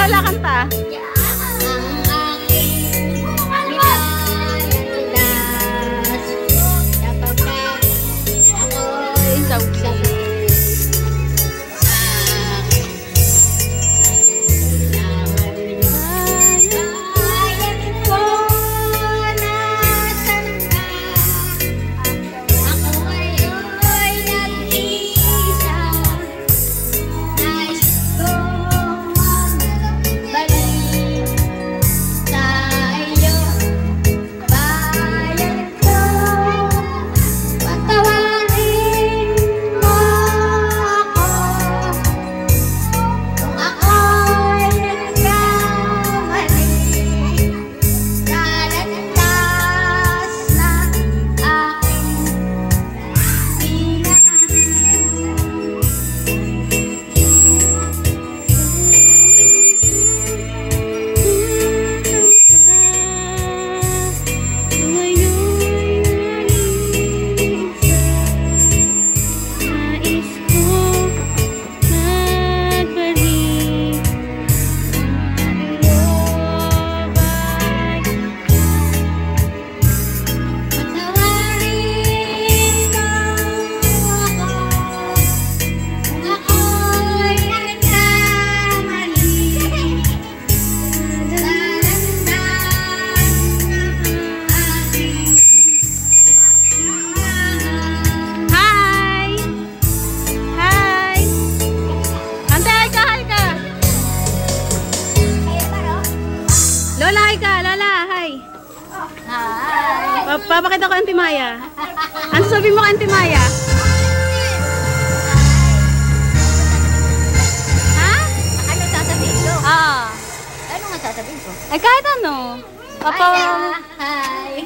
Lola, kanta. Lola, hi ka. Lola, hi. Hi. Papakita ko Auntie Maya. Ano sabi mo kay Auntie Maya? Ha? Ano sasabihin ko? Ano nga sasabihin ko? Ay, kahit ano. Hi. Hi.